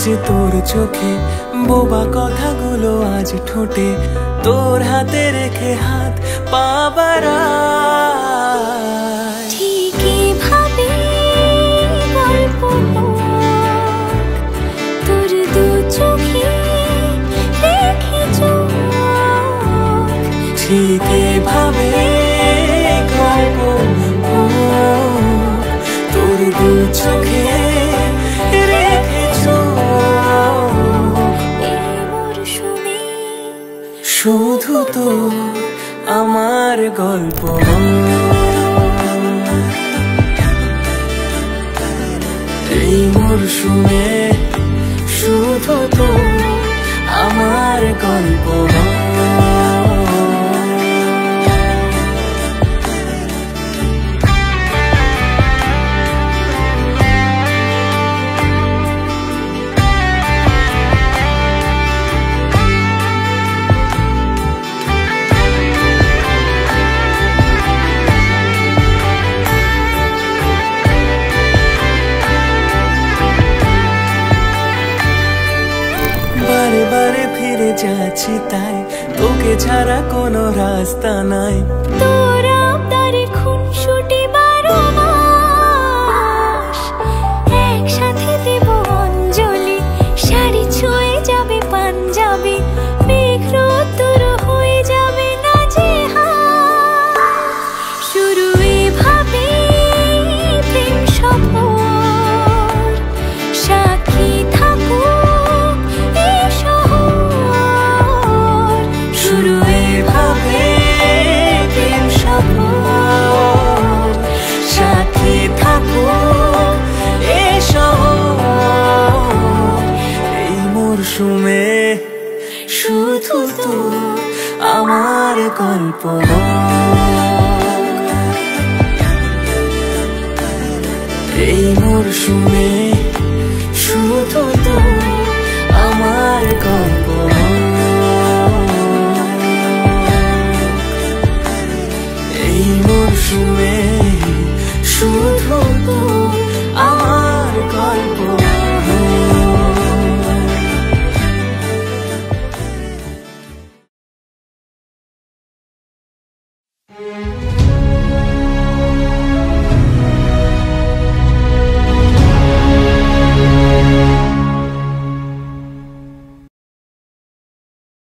যে তোর চোখে, বোবা কথাগুলো আজ ঠোঁটে, তোর হাতে রেখে হাত পা বাড়াই। ঠিকই ভাবে গল্প তোর দু চোখে রেখে চোখ, ঠিকই ভাবে গল্প তোর দু চোখে রেখে চোখ। এই মরশুমে শুধু তো আমার গল্প, এই মরশুমে শুধু তো আমার গল্প। বারে বারে ফিরে যাচ্ছি তাই, তোকে ছাড়া কোনো রাস্তা নাই। তোর আবদারে খুনসুটি 12 মাস একসাথে দেব অঞ্জলি, শাড়ি ছুঁয়ে যাবে পাঞ্জাবি, মেঘ রোদ্দুর হয়ে যাবে নাজেহাল। শুরু এভাবে প্রেম সফর, সাক্ষী থাকুক এই শহর। শুরু এভাবে প্রেম সফর, সাথী থাকুক এ শহর। এই মরশুমে শুধু তো আমার গল্প, এই মরশুমে শুধু তো আমার গল্প, এই মরশুমে